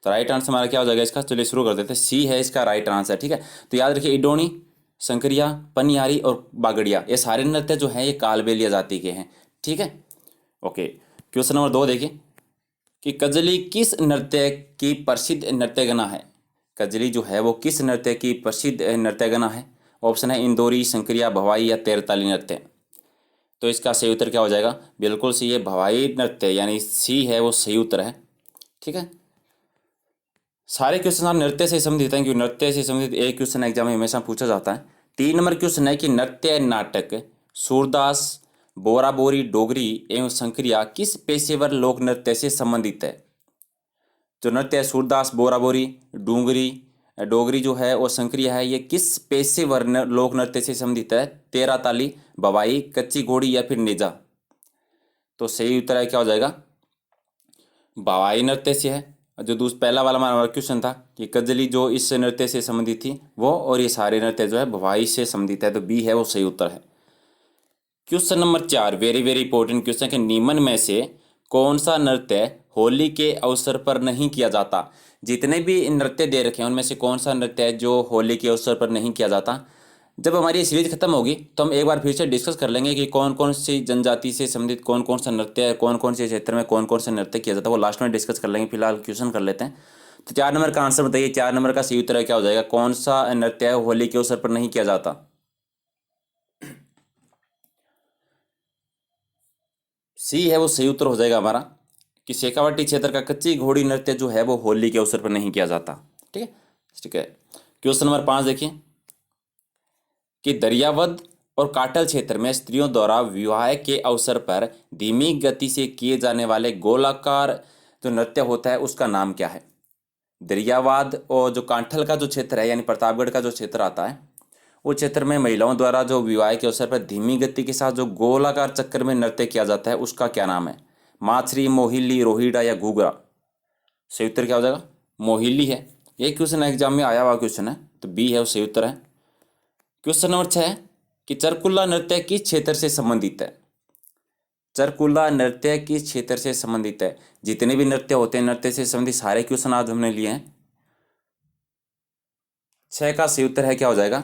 तो right answer हमारा क्या हो जाएगा इसका? चलिए शुरू कर देते हैं। सी है इसका राइट आंसर। ठीक है, तो याद रखिए इडोनी, संकरिया, पनियारी और बागड़िया ये सारे नृत्य जो हैं ये कालबेलिया जाति के हैं। ठीक है, ओके। क्वेश्चन नंबर 2 देखिए कि कजली किस नृत्य की प्रसिद्ध नृत्यगना है? कजली जो है वो किस नृत्य की प्रसिद्ध नृत्यगना है? ऑप्शन है इंदौरी, संकरिया, भवाई या तेरताली नृत्य। तो इसका सही उत्तर क्या हो जाएगा? बिल्कुल सी, ये भवाई नृत्य यानी सी है वो सही उत्तर है। ठीक है, सारे क्वेश्चन आप नृत्य से संबंधित हैं, क्योंकि नृत्य से संबंधित एक क्वेश्चन एग्जाम में हमेशा पूछा जाता है। 3 नंबर क्वेश्चन है कि नृत्य नाटक सूरदास, बोरा बोरी, डोगरी एवं संकरिया किस पेशेवर लोक नृत्य से संबंधित है? जो नृत्य है सूरदास, बोरा बोरी, डूंगरी, डोगरी जो है और संकरिया है, ये किस पेशेवर लोक नृत्य से संबंधित है? तेरह ताली, बवाई, कच्ची घोड़ी या फिर नेजा। तो सही उत्तर है क्या हो जाएगा? बवाई नृत्य से है। जो पहला वाला हमारा क्वेश्चन था कि कजली जो इस नृत्य से संबंधित थी वो, और ये सारे नृत्य जो है भवाई से संबंधित है, तो बी है वो सही उत्तर है। Question number 4 very very important question के निम्न में से कौन सा नृत्य होली के अवसर पर नहीं किया जाता? जितने भी नृत्य दे रखे हैं उनमें से कौन सा नृत्य है जो होली के अवसर पर नहीं किया जाता? जब हमारी ये सीरीज खत्म होगी तो हम एक बार फिर से डिस्कस कर लेंगे कि कौन कौन सी जनजाति से संबंधित कौन कौन सा नृत्य है, कौन कौन से क्षेत्र में कौन कौन सा नृत्य किया जाता है, वो लास्ट में डिस्कस कर लेंगे। फिलहाल क्वेश्चन कर लेते हैं। तो 4 नंबर का आंसर बताइए, 4 नंबर का सही उत्तर है क्या हो जाएगा? कौन सा नृत्य है होली के अवसर पर नहीं किया जाता? सी है वो सही उत्तर हो जाएगा हमारा, कि शेखावाटी क्षेत्र का कच्ची घोड़ी नृत्य जो है वो होली के अवसर पर नहीं किया जाता। ठीक है, ठीक है। क्वेश्चन नंबर 5 देखिए कि दरियावद और काटल क्षेत्र में स्त्रियों द्वारा विवाह के अवसर पर धीमी गति से किए जाने वाले गोलाकार जो नृत्य होता है उसका नाम क्या है? दरियावाद और जो कांठल का जो क्षेत्र है यानी प्रतापगढ़ का जो क्षेत्र आता है, उस क्षेत्र में महिलाओं द्वारा जो विवाह के अवसर पर धीमी गति के साथ जो गोलाकार चक्कर में नृत्य किया जाता है उसका क्या नाम है? माछरी, मोहिली, रोहिड़ा या घूघरा। सही उत्तर क्या हो जाएगा? मोहिली है। ये क्वेश्चन एग्जाम में आया हुआ क्वेश्चन है, तो बी है वो सही उत्तर है। क्वेश्चन नंबर 6 कि चरकुल्ला नृत्य किस क्षेत्र से संबंधित है? चरकुल्ला नृत्य किस क्षेत्र से संबंधित है? जितने भी नृत्य होते हैं नृत्य से संबंधित सारे क्वेश्चन आज हमने लिए हैं। 6 का सही उत्तर है क्या हो जाएगा?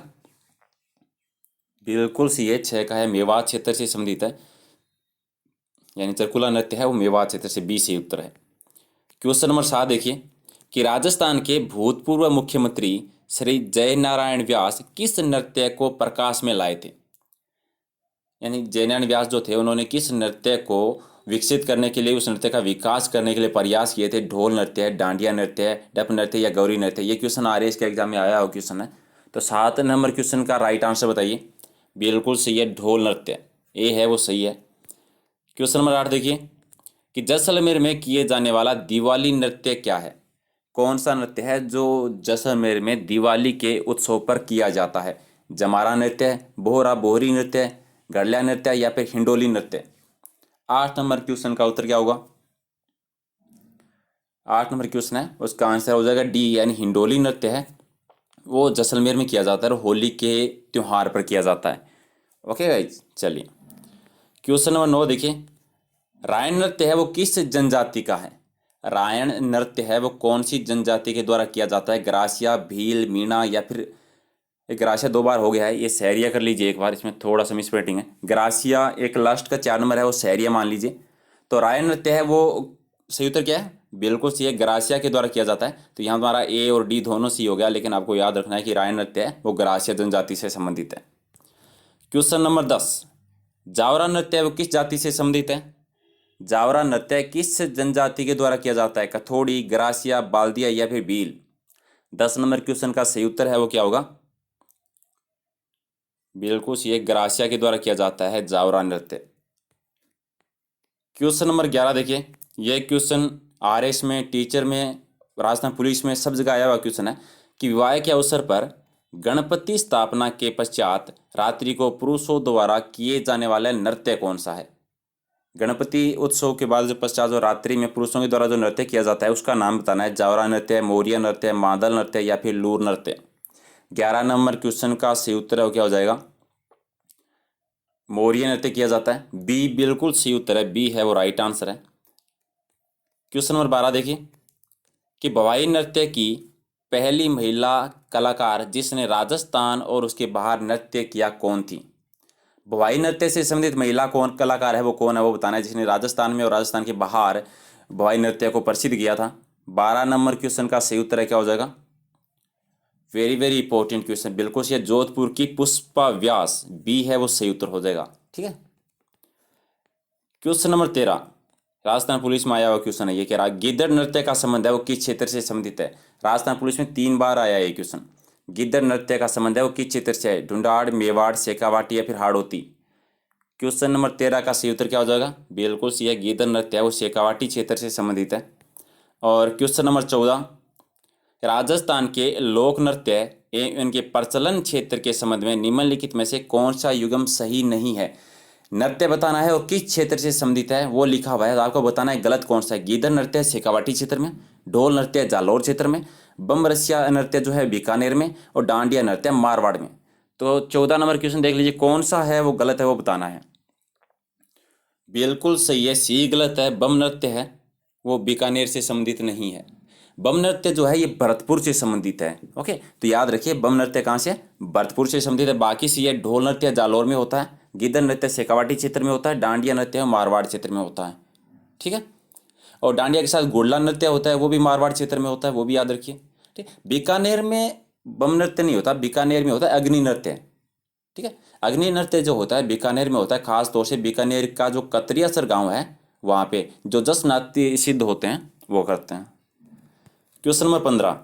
बिल्कुल सी है, 6 का है मेवात क्षेत्र से संबंधित है, यानी चरकुला नृत्य है वो मेवात क्षेत्र से, बी सही उत्तर है। क्वेश्चन नंबर 7 देखिए कि राजस्थान के भूतपूर्व मुख्यमंत्री श्री जयनारायण व्यास किस नृत्य को प्रकाश में लाए थे? यानी जयनारायण व्यास जो थे उन्होंने किस नृत्य को विकसित करने के लिए, उस नृत्य का विकास करने के लिए प्रयास किए थे? ढोल नृत्य है, डांडिया नृत्य है, डप नृत्य या गौरी नृत्य। ये क्वेश्चन आ रहे इसके एग्जाम में आया हुआ क्वेश्चन है। तो 7 नंबर क्वेश्चन का राइट आंसर बताइए। बिल्कुल सही है, ढोल नृत्य, ए है वो सही है। क्वेश्चन नंबर 8 देखिए कि जैसलमेर में किए जाने वाला दिवाली नृत्य क्या है? कौन सा नृत्य है जो जैसलमेर में दिवाली के उत्सव पर किया जाता है? जमारा नृत्य है, बोहरा बोहरी नृत्य है, गड़लिया नृत्य या फिर हिंडोली नृत्य। 8 नंबर क्वेश्चन का उत्तर क्या होगा? 8 नंबर क्वेश्चन है उसका आंसर हो जाएगा डी, यानी हिंडोली नृत्य है वो जैसलमेर में किया जाता है और होली के त्यौहार पर किया जाता है। ओके गाइज, चलिए क्वेश्चन नंबर 9 देखिए। रायन नृत्य है वो किस जनजाति का है? रायन नृत्य है वो कौन सी जनजाति के द्वारा किया जाता है? ग्रासिया, भील, मीणा या फिर, ग्रासिया 2 बार हो गया है, ये सहरिया कर लीजिए एक बार, इसमें थोड़ा सा मिसप्रिंटिंग है। ग्रासिया एक लास्ट का 4 नंबर है वो सहरिया मान लीजिए। तो रायन नृत्य है वो सही उत्तर क्या है? बिल्कुल सही है, ग्रासिया के द्वारा किया जाता है। तो यहाँ हमारा ए और डी दोनों सी हो गया, लेकिन आपको याद रखना है कि रायन नृत्य है वो ग्रासिया जनजाति से संबंधित है। क्वेश्चन नंबर 10 जावरा नृत्य है वो किस जाति से संबंधित है? जावरा नृत्य किस जनजाति के द्वारा किया जाता है? कथोड़ी, ग्रासिया, बाल्दिया या फिर भील। 10 नंबर क्वेश्चन का सही उत्तर है वो क्या होगा? बिल्कुल ये ग्रासिया के द्वारा किया जाता है जावरा नृत्य। क्वेश्चन नंबर 11 देखिए, यह क्वेश्चन आरएस में, टीचर में, राजस्थान पुलिस में सब जगह आया हुआ क्वेश्चन है कि विवाह के अवसर पर गणपति स्थापना के पश्चात रात्रि को पुरुषों द्वारा किए जाने वाला नृत्य कौन सा है? गणपति उत्सव के बाद जो पश्चात जो रात्रि में पुरुषों के द्वारा जो नृत्य किया जाता है उसका नाम बताना है। जावरा नृत्य, मोरिया नृत्य, मादल नृत्य या फिर लूर नृत्य। 11 नंबर क्वेश्चन का सही उत्तर है क्या हो जाएगा? मोरिया नृत्य किया जाता है, बी बिल्कुल सही उत्तर है, बी है वो राइट आंसर है। क्वेश्चन नंबर 12 देखिए कि भवाई नृत्य की पहली महिला कलाकार जिसने राजस्थान और उसके बाहर नृत्य किया कौन थी? भवाई नृत्य से संबंधित महिला कौन कलाकार है, वो कौन है, वो बताना है, जिसने राजस्थान में और राजस्थान के बाहर भवाई नृत्य को प्रसिद्ध किया था। 12 नंबर क्वेश्चन का सही उत्तर है क्या हो जाएगा? वेरी वेरी इंपॉर्टेंट क्वेश्चन, बिल्कुल से जोधपुर की पुष्पा व्यास, बी है वो सही उत्तर हो जाएगा। ठीक है। क्वेश्चन नंबर 13, राजस्थान पुलिस में आया हुआ क्वेश्चन है। ये कह रहा गिद्दड़ नृत्य का संबंध है वो किस क्षेत्र से संबंधित है? राजस्थान पुलिस में 3 बार आया ये क्वेश्चन। गिद्दड़ नृत्य का संबंध है वो किस क्षेत्र से है? ढूंढाड़, मेवाड़, शेखावाटी या फिर हाड़ौती? क्वेश्चन नंबर 13 का सही उत्तर क्या हो जाएगा? बिल्कुल सही है, गिद्दड़ नृत्य है वो शेखावाटी क्षेत्र से संबंधित है। और क्वेश्चन नंबर 14, राजस्थान के लोक नृत्य एवं इनके प्रचलन क्षेत्र के संबंध में निम्नलिखित में से कौन सा युग्म सही नहीं है? नृत्य बताना है और किस क्षेत्र से संबंधित है वो लिखा हुआ है, तो आपको बताना है गलत कौन सा है। गिद्दड़ नृत्य शेखावाटी क्षेत्र में, ढोल नृत्य जालौर क्षेत्र में, बम रसिया नृत्य जो है बीकानेर में, और डांडिया नृत्य मारवाड़ में। तो 14 नंबर क्वेश्चन देख लीजिए, कौन सा है वो गलत है वो बताना है। बिल्कुल सही है, सी गलत है, बम नृत्य है वो बीकानेर से संबंधित नहीं है। बम नृत्य जो है ये भरतपुर से संबंधित है। ओके, तो याद रखिए बम नृत्य कहाँ से? भरतपुर से संबंधित है। बाकी से ये ढोल नृत्य जालौर में होता है, गिद्दड़ नृत्य शेखावाटी क्षेत्र में होता है, डांडिया नृत्य मारवाड़ क्षेत्र में होता है। ठीक है। और डांडिया के साथ गुड़ला नृत्य होता है, वो भी मारवाड़ क्षेत्र में होता है, वो भी याद रखिए। ठीक, बीकानेर में बम नृत्य नहीं होता, बीकानेर में होता है अग्नि नृत्य। ठीक है। अग्नि नृत्य जो होता है बीकानेर में होता है, खास तौर से बीकानेर का जो कतरियासर गांव है वहाँ पे जो जस नाट्य सिद्ध होते हैं वो करते हैं। क्वेश्चन नंबर 15,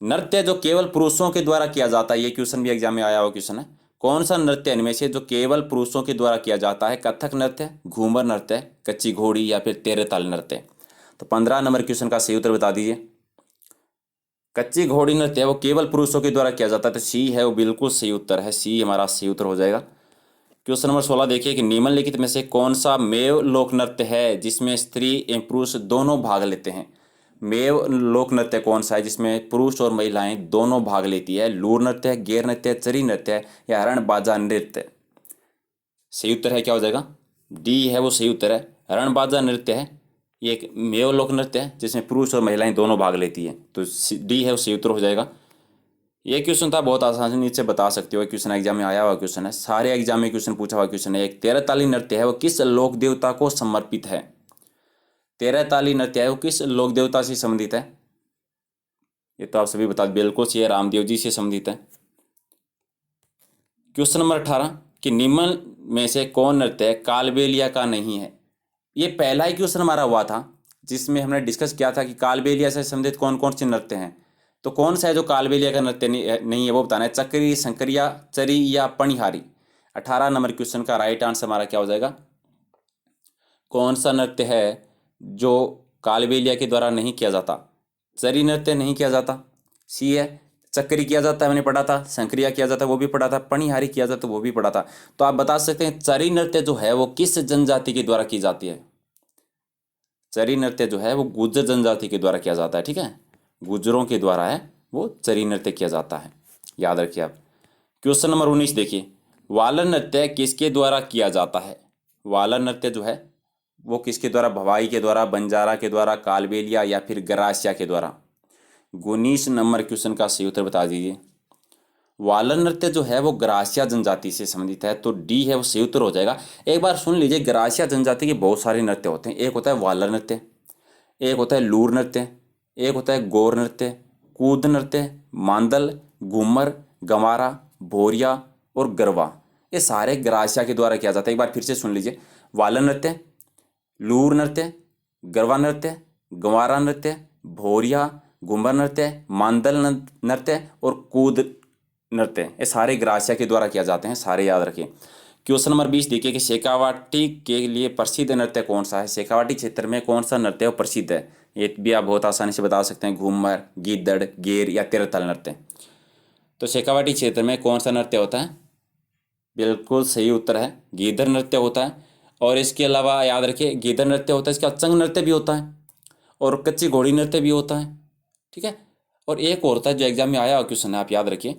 नृत्य जो केवल पुरुषों के द्वारा किया जाता है, ये क्वेश्चन भी एग्जाम में आया हुआ क्वेश्चन है। कौन सा नृत्य इनमें से जो केवल पुरुषों के द्वारा किया जाता है? कथक नृत्य, घूमर नृत्य, कच्ची घोड़ी या फिर तेरे ताल नृत्य? तो 15 नंबर क्वेश्चन का सही उत्तर बता दीजिए। कच्ची घोड़ी नृत्य वो केवल पुरुषों के द्वारा किया जाता है, तो सी है वो बिल्कुल सही उत्तर है, सी हमारा सही उत्तर हो जाएगा। क्वेश्चन नंबर 16 देखिए कि निम्नलिखित में से कौन सा मेव लोक नृत्य है जिसमें स्त्री एवं पुरुष दोनों भाग लेते हैं? मेव लोक नृत्य कौन सा है जिसमें पुरुष और महिलाएं दोनों भाग लेती है? लूर नृत्य, गेर नृत्य, चरी नृत्य या हरण बाजा नृत्य? सही उत्तर है क्या हो जाएगा? डी है वो सही उत्तर है, हरण बाजा नृत्य है। ये एक मेव लोक नृत्य है जिसमें पुरुष और महिलाएं दोनों भाग लेती है, तो डी है वो सही उत्तर हो जाएगा। ये क्वेश्चन था, बहुत आसानी से बता सकते हो, क्वेश्चन एग्जाम में आया हुआ क्वेश्चन है, सारे एग्जाम में क्वेश्चन पूछा हुआ क्वेश्चन है। एक तेरह ताली नृत्य है वो किस लोक देवता को समर्पित है? तेरह ताली नृत्य है वो किस लोक देवता से संबंधित है? ये तो आप सभी बता, बिल्कुल सही है, रामदेव जी से संबंधित है। क्वेश्चन नंबर 18 कि निम्न में से कौन नृत्य कालबेलिया का नहीं है? ये पहला ही क्वेश्चन हमारा हुआ था जिसमें हमने डिस्कस किया था कि कालबेलिया से संबंधित कौन कौन से नृत्य हैं। तो कौन सा है जो कालबेलिया का नृत्य नहीं है वो बताना है। चक्री, शंकरिया, चरी या पणिहारी? 18 नंबर क्वेश्चन का राइट आंसर हमारा क्या हो जाएगा? कौन सा नृत्य है जो कालबेलिया के द्वारा नहीं किया जाता? चरी नृत्य नहीं किया जाता, सी है। चक्री किया जाता है, मैंने पढ़ा था। शंकरिया किया जाता है, वो भी पढ़ा था। पणिहारी किया जाता है, वो भी पढ़ा था। तो आप बता सकते हैं चरी नृत्य जो है वो किस जनजाति के द्वारा की जाती है? चरी नृत्य जो है वो गुर्जर जनजाति के द्वारा किया जाता है। ठीक है, गुर्जरों के द्वारा है वो चरी नृत्य किया जाता है, याद रखिए आप। क्वेश्चन नंबर 19 देखिए, वालन नृत्य किसके द्वारा किया जाता है? वालन नृत्य जो है वो किसके द्वारा? भवाई के द्वारा, बंजारा के द्वारा, कालबेलिया या फिर गरासिया के द्वारा? 19 नंबर क्वेश्चन का सही उत्तर बता दीजिए। वालन नृत्य जो है वो गरासिया जनजाति से संबंधित है, तो डी है वो सही उत्तर हो जाएगा। एक बार सुन लीजिए, गरासिया जनजाति के बहुत सारे नृत्य होते हैं। एक होता है वालन नृत्य, एक होता है लूर नृत्य, एक होता है गौर नृत्य, कूद नृत्य, मांदल, घूमर, गंवारा, भोरिया और गरबा। ये सारे गरासिया के द्वारा किया जाता है। एक बार फिर से सुन लीजिए, वालन नृत्य, लूर नृत्य, गरबा नृत्य, गंवारा नृत्य, भोरिया, घूमर नृत्य, मांदल नृत्य और कूद नृत्य, ये सारे गरासिया के द्वारा किया जाते हैं, सारे याद रखें। क्वेश्चन नंबर 20 देखिए कि शेखावाटी के लिए प्रसिद्ध नृत्य कौन सा है? शेखावाटी क्षेत्र में कौन सा नृत्य प्रसिद्ध है? ये भी आप बहुत आसानी से बता सकते हैं, घूमर, गिद्दड़, गेर या तिरताल नृत्य। तो शेखावाटी क्षेत्र में कौन सा नृत्य होता है? बिल्कुल सही उत्तर है, गिद्दड़ नृत्य होता है। और इसके अलावा याद रखिए गिद्दड़ नृत्य होता है, इसके अचंग नृत्य भी होता है और कच्ची घोड़ी नृत्य भी होता है। ठीक है। और एक और होता है जो एग्जाम में आया क्वेश्चन है, आप याद रखिए,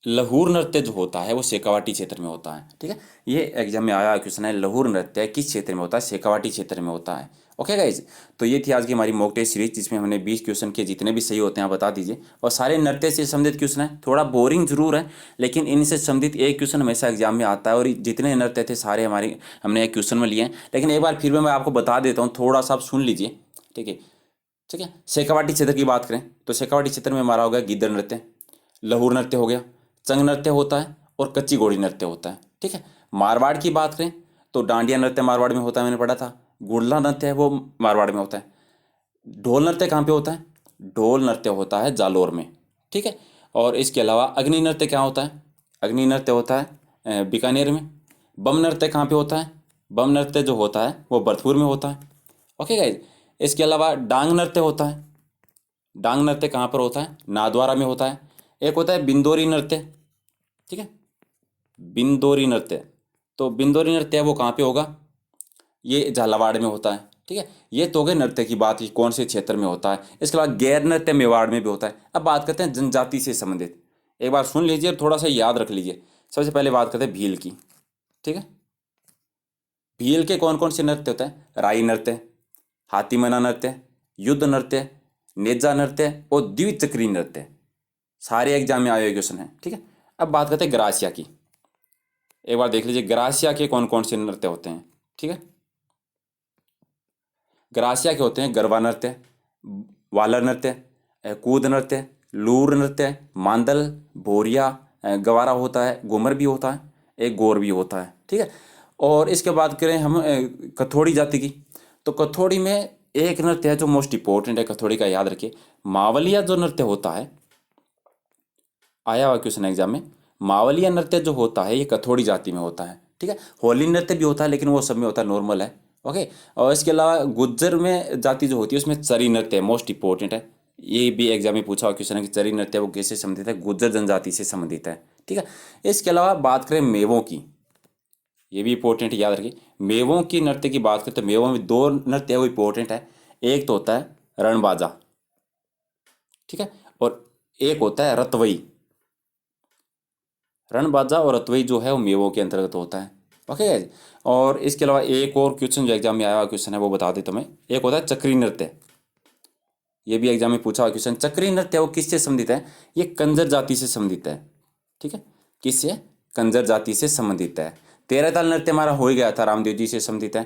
लहूर नृत्य जो होता है वो शेखावाटी क्षेत्र में होता है। ठीक है, ये एग्जाम में आया क्वेश्चन है, लहूर नृत्य किस क्षेत्र में होता है? शेखावाटी क्षेत्र में होता है। ओके गाइज, तो ये थी आज की हमारी मॉक टेस्ट सीरीज जिसमें हमने 20 क्वेश्चन के जितने भी सही होते हैं आप बता दीजिए, और सारे नृत्य से संबंधित क्वेश्चन है। थोड़ा बोरिंग जरूर है लेकिन इनसे संबंधित एक क्वेश्चन हमेशा एग्जाम में आता है, और जितने नृत्य थे सारे हमारे हमने एक क्वेश्चन में लिए हैं। लेकिन एक बार फिर भी मैं आपको बता देता हूँ, थोड़ा सा आप सुन लीजिए, ठीक है। ठीक है, शेखावाटी क्षेत्र की बात करें तो शेखावाटी क्षेत्र में हमारा हो गया गिद्दर नृत्य, लहूर नृत्य हो गया, चंग नृत्य होता है, और कच्ची घोड़ी नृत्य होता है। ठीक है, मारवाड़ की बात करें तो डांडिया नृत्य मारवाड़ में होता है, मैंने पढ़ा था। गुड़ला नृत्य है वो मारवाड़ में होता है। ढोल नृत्य कहाँ पे होता है? ढोल नृत्य होता है जालोर में। ठीक है, और इसके अलावा अग्नि नृत्य क्या होता है? अग्नि नृत्य होता है बीकानेर में। बम नृत्य कहाँ पे होता है? बम नृत्य जो होता है वो भरतपुर में होता है। ओके गाइज, इसके अलावा डांग नृत्य होता है। डांग नृत्य कहाँ पर होता है? नादवारा में होता है। एक होता है बिंदोरी नृत्य, ठीक है, बिंदोरी नृत्य। तो बिंदोरी नृत्य वो कहाँ पे होगा? ये झालावाड़ में होता है। ठीक है, ये तो हो गए नृत्य की बात कि कौन से क्षेत्र में होता है। इसके अलावा गैर नृत्य मेवाड़ में भी होता है। अब बात करते हैं जनजाति से संबंधित, एक बार सुन लीजिए और थोड़ा सा याद रख लीजिए। सबसे पहले बात करते हैं भील की। ठीक है, भील के कौन कौन से नृत्य होते हैं? राई नृत्य, हाथीमना नृत्य, युद्ध नृत्य, नेजा नृत्य और द्विचक्री नृत्य। सारे एग्जाम में आए हुए क्वेश्चन हैं। ठीक है, अब बात करते हैं ग्रासिया की। एक बार देख लीजिए ग्रासिया के कौन कौन से नृत्य होते हैं। ठीक है, ग्रासिया के होते हैं गरबा नृत्य, वालर नृत्य, कूद नृत्य, लूर नृत्य, मांदल, भोरिया, गवारा होता है, घूमर भी होता है, एक गौर भी होता है। ठीक है, और इसके बाद करें हम कथोड़ी जाति की, तो कथोड़ी में एक नृत्य है जो मोस्ट इंपॉर्टेंट है कथोड़ी का, याद रखिए। मावलिया जो नृत्य होता है, आया हुआ क्वेश्चन एग्जाम में, मावलिया नृत्य जो होता है ये कथोड़ी जाति में होता है। ठीक है, होली नृत्य भी होता है लेकिन वो सब में होता है, नॉर्मल है। ओके, और इसके अलावा गुज्जर में जाति जो होती है उसमें चरी नृत्य मोस्ट इंपॉर्टेंट है। ये भी एग्जाम में पूछा हुआ क्वेश्चन है कि चरी नृत्य वो किससे संबंधित है? गुज्जर जनजाति से संबंधित है। ठीक है, इसके अलावा बात करें मेवों की, ये भी इंपॉर्टेंट है, याद रखिए। मेवों की नृत्य की बात करें तो मेवों में दो नृत्य है वो इंपॉर्टेंट है। एक तो होता है रणबाजा, ठीक है, और एक होता है रतवई। रणबाजा और रतवई जो है वो मेवों के अंतर्गत होता है। ओके गाइस, और इसके अलावा एक और क्वेश्चन जो एग्जाम में आया हुआ क्वेश्चन है वो बता देता हूँ मैं। एक होता है चक्री नृत्य, ये भी एग्जाम में पूछा हुआ क्वेश्चन। चक्री नृत्य वो किससे संबंधित है? ये कंजर जाति से संबंधित है। ठीक है, किससे? कंजर जाति से संबंधित है। तेरह ताल नृत्य हमारा हो ही गया था, रामदेव जी से संबंधित है।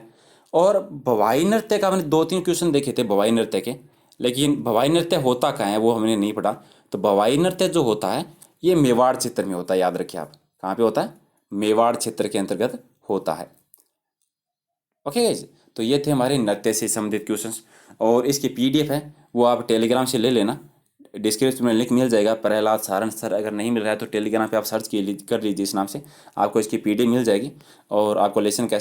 और भवाई नृत्य का मैंने दो तीन क्वेश्चन देखे थे भवाई नृत्य के, लेकिन भवाई नृत्य होता कहाँ है वो हमने नहीं पढ़ा। तो भवाई नृत्य जो होता है ये मेवाड़ क्षेत्र में होता है, याद रखिए आप। कहाँ पे होता है? मेवाड़ क्षेत्र के अंतर्गत होता है। ओके गाइज, तो ये थे हमारे नृत्य से संबंधित क्वेश्चंस, और इसकी पीडीएफ है वो आप टेलीग्राम से ले लेना, डिस्क्रिप्शन में लिंक मिल जाएगा। प्रहलाद सारण सर अगर नहीं मिल रहा है तो टेलीग्राम पे आप सर्च कर लीजिए इस नाम से, आपको इसकी पीडीएफ मिल जाएगी और आपको लेसन कैसे